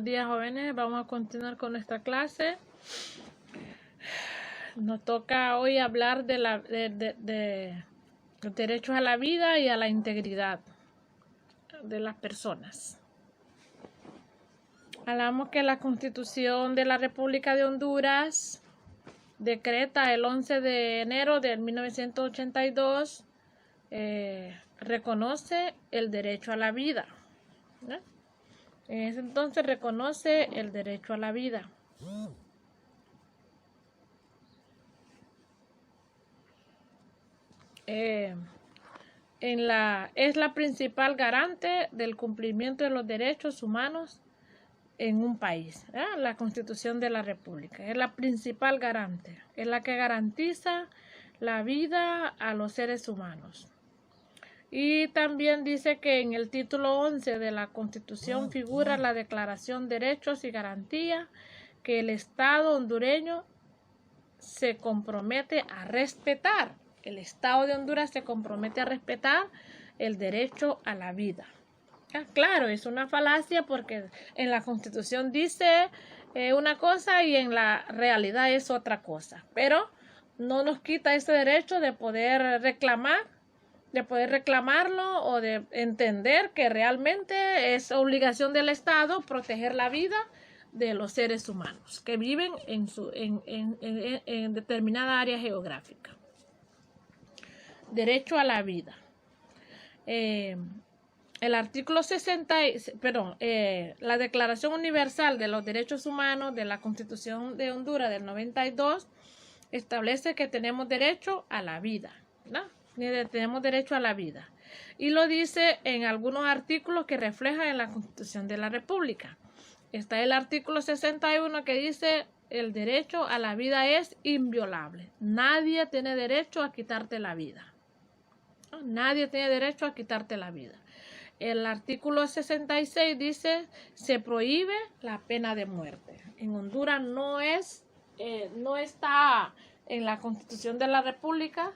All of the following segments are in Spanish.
Buenos días, jóvenes. Vamos a continuar con nuestra clase. Nos toca hoy hablar de los derechos a la vida y a la integridad de las personas. Hablamos que la Constitución de la República de Honduras decreta el 11 de enero de 1982 reconoce el derecho a la vida. En ese entonces reconoce el derecho a la vida. Es la principal garante del cumplimiento de los derechos humanos en un país. La Constitución de la República es la principal garante, es la que garantiza la vida a los seres humanos. Y también dice que en el título 11 de la Constitución figura la Declaración de Derechos y Garantías que el Estado hondureño se compromete a respetar. El Estado de Honduras se compromete a respetar el derecho a la vida. Claro, es una falacia porque en la Constitución dice una cosa y en la realidad es otra cosa. Pero no nos quita ese derecho de poder reclamarlo o de entender que realmente es obligación del Estado proteger la vida de los seres humanos que viven en determinada área geográfica. Derecho a la vida. El artículo 60, la Declaración Universal de los Derechos Humanos de la Constitución de Honduras del 92 establece que tenemos derecho a la vida, ¿no? Tenemos derecho a la vida. Y lo dice en algunos artículos que reflejan en la Constitución de la República. Está el artículo 61 que dice el derecho a la vida es inviolable. Nadie tiene derecho a quitarte la vida. Nadie tiene derecho a quitarte la vida. El artículo 66 dice se prohíbe la pena de muerte. En Honduras no está en la Constitución de la República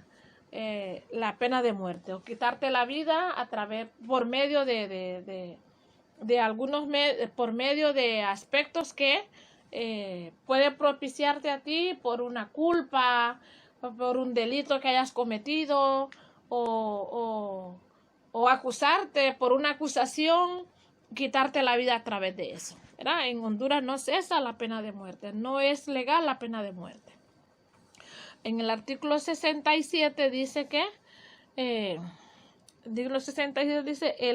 la pena de muerte o quitarte la vida por medio de aspectos que puede propiciarte a ti por una culpa, por un delito que hayas cometido o acusarte por una acusación, quitarte la vida a través de eso, ¿verdad? En Honduras no cesa la pena de muerte, no es legal la pena de muerte. En el artículo 67 dice que el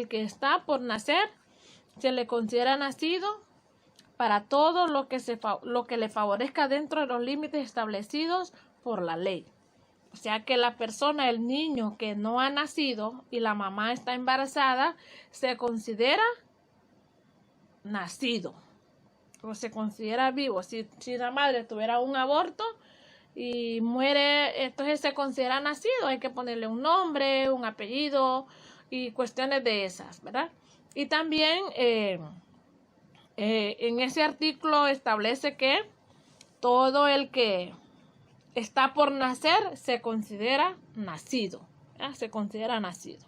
que está por nacer se le considera nacido para todo lo que le favorezca dentro de los límites establecidos por la ley. O sea que la persona, el niño que no ha nacido y la mamá está embarazada, se considera nacido o se considera vivo. Si la madre tuviera un aborto y muere, entonces se considera nacido. Hay que ponerle un nombre, un apellido y cuestiones de esas, ¿verdad? Y también en ese artículo establece que todo el que está por nacer se considera nacido, ¿ya? Se considera nacido.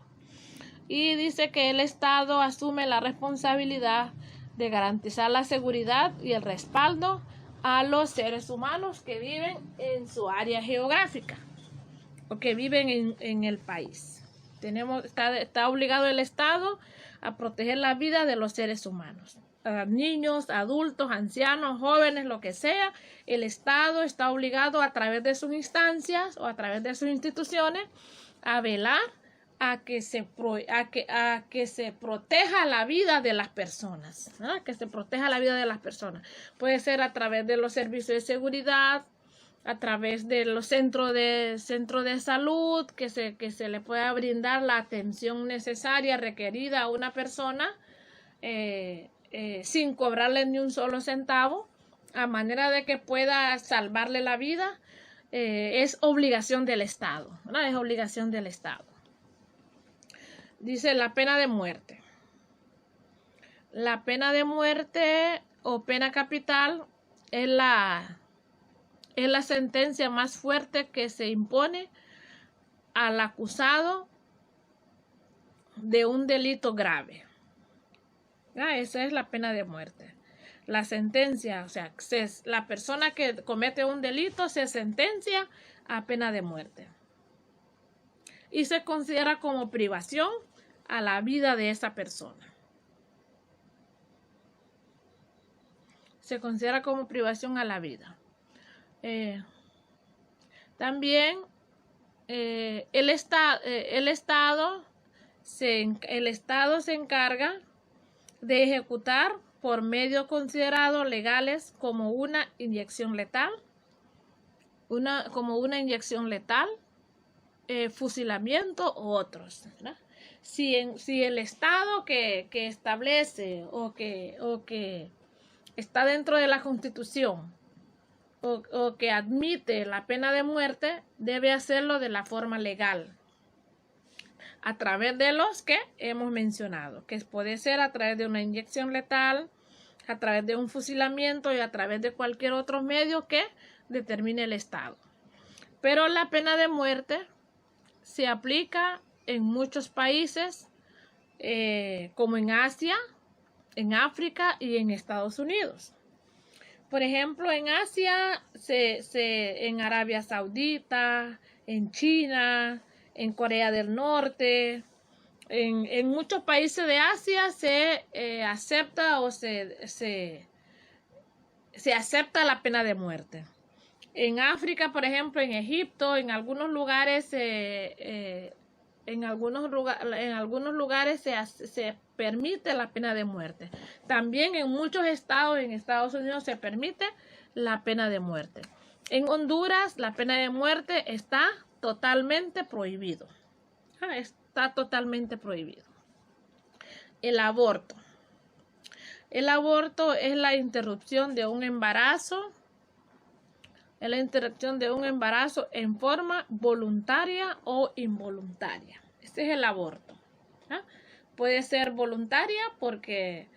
Y dice que el Estado asume la responsabilidad de garantizar la seguridad y el respaldo a los seres humanos que viven en su área geográfica o que viven en el país. Está obligado el Estado a proteger la vida de los seres humanos. Niños, adultos, ancianos, jóvenes, lo que sea, el Estado está obligado a través de sus instancias o a través de sus instituciones a velar a que se proteja la vida de las personas, ¿no? Que se proteja la vida de las personas. Puede ser a través de los servicios de seguridad, a través de los centros de salud, que se le pueda brindar la atención necesaria requerida a una persona sin cobrarle ni un solo centavo, a manera de que pueda salvarle la vida. Es obligación del Estado, ¿no? Es obligación del Estado. Dice la pena de muerte. La pena de muerte o pena capital es la sentencia más fuerte que se impone al acusado de un delito grave. Esa es la pena de muerte. La sentencia, o sea, la persona que comete un delito se sentencia a pena de muerte. Y se considera como privación a la vida de esa persona. Se considera como privación a la vida. También el Estado se encarga de ejecutar por medios considerados legales como una inyección letal, fusilamiento u otros, ¿verdad? Si el Estado que establece o que está dentro de la Constitución o que admite la pena de muerte, debe hacerlo de la forma legal, a través de los que hemos mencionado, que puede ser a través de una inyección letal, a través de un fusilamiento y a través de cualquier otro medio que determine el Estado. Pero la pena de muerte se aplica en muchos países, como en Asia, en África y en Estados Unidos. Por ejemplo, en Asia, en Arabia Saudita, en China, en Corea del Norte, en muchos países de Asia se acepta o se acepta la pena de muerte. En África, por ejemplo, en Egipto, en algunos lugares se permite la pena de muerte. También en muchos estados en Estados Unidos se permite la pena de muerte. En Honduras la pena de muerte está totalmente prohibido. Está totalmente prohibido. El aborto. El aborto es la interrupción de un embarazo. Es la interrupción de un embarazo en forma voluntaria o involuntaria. Este es el aborto. Puede ser voluntaria porque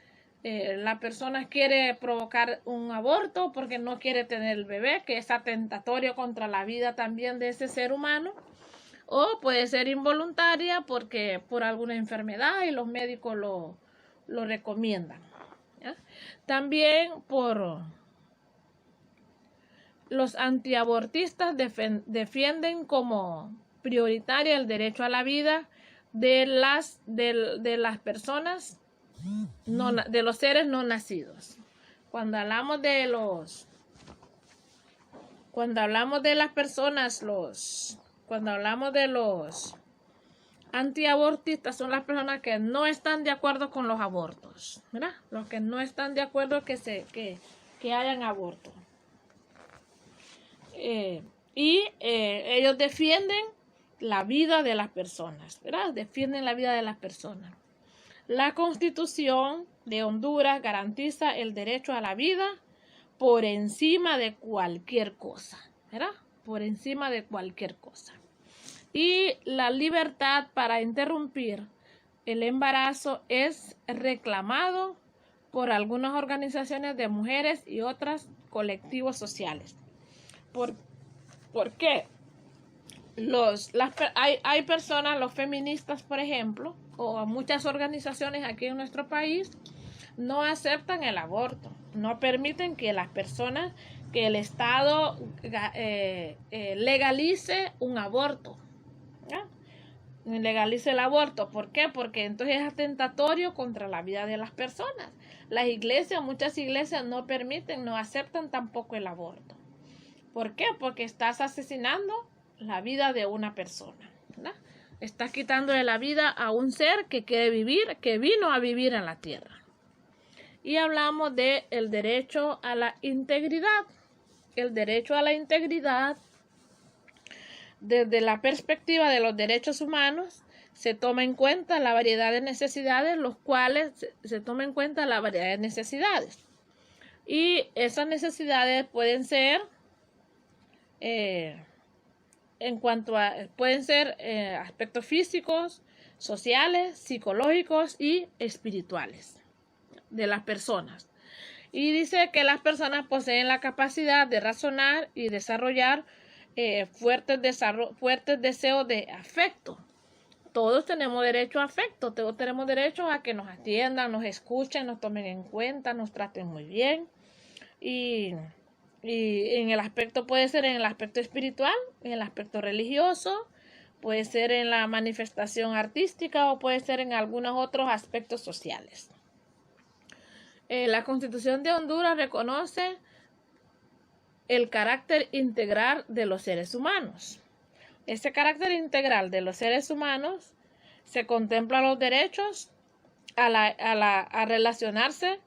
la persona quiere provocar un aborto porque no quiere tener el bebé, que es atentatorio contra la vida también de ese ser humano. O puede ser involuntaria porque por alguna enfermedad y los médicos lo recomiendan. También por los antiabortistas defienden como prioritaria el derecho a la vida de las personas, de los seres no nacidos. Cuando hablamos de los antiabortistas, son las personas que no están de acuerdo con los abortos, ¿verdad? Los que no están de acuerdo que hayan aborto. Ellos defienden la vida de las personas, ¿verdad? Defienden la vida de las personas. La Constitución de Honduras garantiza el derecho a la vida por encima de cualquier cosa, ¿verdad? Por encima de cualquier cosa. Y la libertad para interrumpir el embarazo es reclamado por algunas organizaciones de mujeres y otros colectivos sociales. ¿Por qué? Hay personas, los feministas, por ejemplo, o muchas organizaciones aquí en nuestro país, no aceptan el aborto, no permiten que las personas, que el Estado legalice un aborto. ¿Ya? Legalice el aborto. ¿Por qué? Porque entonces es atentatorio contra la vida de las personas. Las iglesias, muchas iglesias no permiten, no aceptan tampoco el aborto. ¿Por qué? Porque estás asesinando la vida de una persona, ¿verdad? Estás quitándole la vida a un ser que quiere vivir, que vino a vivir en la tierra. Y hablamos del derecho a la integridad. El derecho a la integridad, desde la perspectiva de los derechos humanos, se toma en cuenta la variedad de necesidades, los cuales se toma en cuenta la variedad de necesidades. Y esas necesidades pueden ser aspectos físicos, sociales, psicológicos y espirituales de las personas. Y dice que las personas poseen la capacidad de razonar y desarrollar fuertes deseos de afecto. todos tenemos derecho a afecto, todos tenemos derecho a que nos atiendan, nos escuchen, nos tomen en cuenta, nos traten muy bien. Y en el aspecto, puede ser en el aspecto espiritual, en el aspecto religioso, puede ser en la manifestación artística o puede ser en algunos otros aspectos sociales. La Constitución de Honduras reconoce el carácter integral de los seres humanos. Ese carácter integral de los seres humanos se contempla los derechos a relacionarse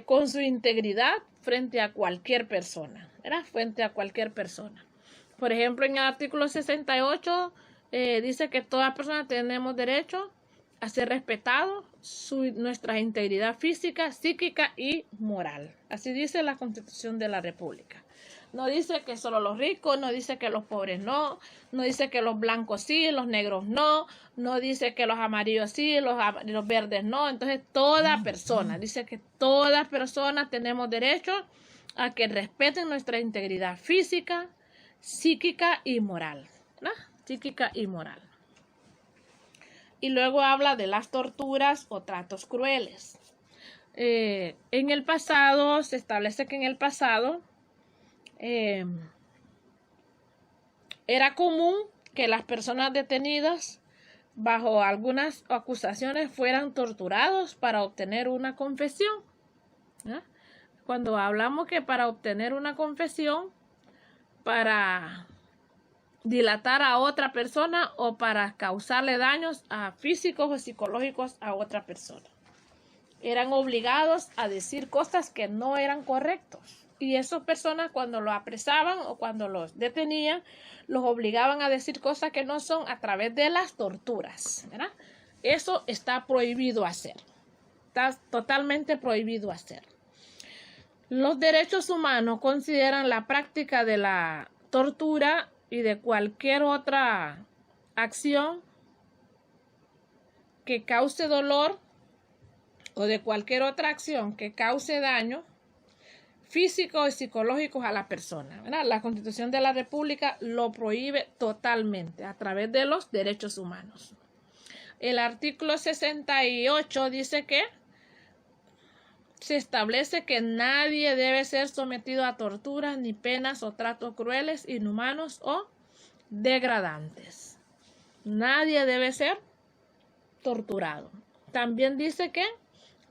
con su integridad frente a cualquier persona, ¿verdad? Frente a cualquier persona. Por ejemplo, en el artículo 68 dice que todas personas tenemos derecho a ser respetados, nuestra integridad física, psíquica y moral. Así dice la Constitución de la República. No dice que solo los ricos, no dice que los pobres no dice que los blancos sí, los negros no dice que los amarillos sí, los verdes no. Entonces, toda persona, dice que todas personas tenemos derecho a que respeten nuestra integridad física, psíquica y moral, ¿no? Psíquica y moral. Y luego habla de las torturas o tratos crueles. En el pasado, se establece que en el pasado era común que las personas detenidas bajo algunas acusaciones fueran torturados para obtener una confesión, ¿no? Cuando hablamos que para obtener una confesión, para dilatar a otra persona o para causarle daños físicos o psicológicos a otra persona, eran obligados a decir cosas que no eran correctas. Y esas personas, cuando los apresaban o cuando los detenían, los obligaban a decir cosas que no son a través de las torturas, ¿verdad? Eso está prohibido hacer. Está totalmente prohibido hacer. Los derechos humanos consideran la práctica de la tortura y de cualquier otra acción que cause dolor o de cualquier otra acción que cause daño físicos y psicológicos a la persona, ¿verdad? La Constitución de la República lo prohíbe totalmente a través de los derechos humanos. El artículo 68 dice que se establece que nadie debe ser sometido a torturas ni penas o tratos crueles, inhumanos o degradantes. Nadie debe ser torturado. También dice que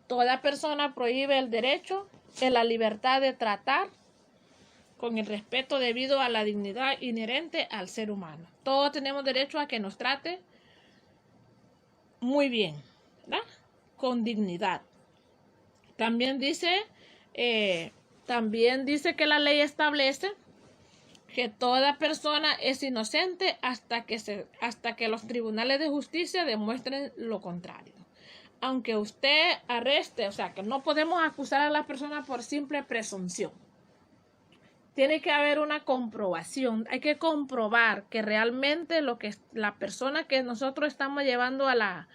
toda persona prohíbe el derecho en la libertad de tratar con el respeto debido a la dignidad inherente al ser humano. Todos tenemos derecho a que nos trate muy bien, ¿verdad? Con dignidad. También dice que la ley establece que toda persona es inocente hasta que los tribunales de justicia demuestren lo contrario. Aunque usted arreste, o sea, que no podemos acusar a la persona por simple presunción. Tiene que haber una comprobación. Hay que comprobar que realmente la persona que nosotros estamos llevando a la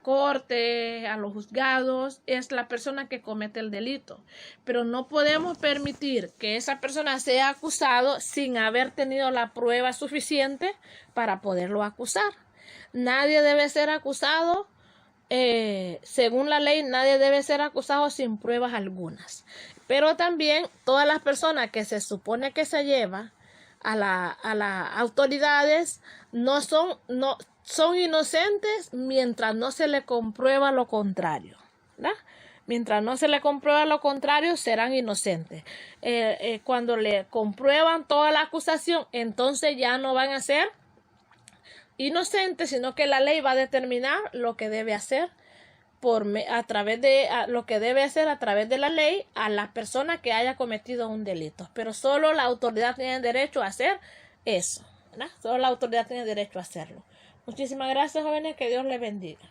corte, a los juzgados, es la persona que comete el delito. Pero no podemos permitir que esa persona sea acusado sin haber tenido la prueba suficiente para poderlo acusar. Nadie debe ser acusado. Según la ley, nadie debe ser acusado sin pruebas algunas. Pero también todas las personas que se supone que se lleva a las autoridades son inocentes mientras no se le comprueba lo contrario, ¿verdad? Mientras no se le comprueba lo contrario, serán inocentes. Cuando le comprueban toda la acusación, entonces ya no van a ser inocentes, sino que la ley va a determinar lo que debe hacer a través de la ley a la persona que haya cometido un delito. Pero solo la autoridad tiene derecho a hacer eso, ¿verdad? Solo la autoridad tiene derecho a hacerlo. Muchísimas gracias, jóvenes, que Dios les bendiga.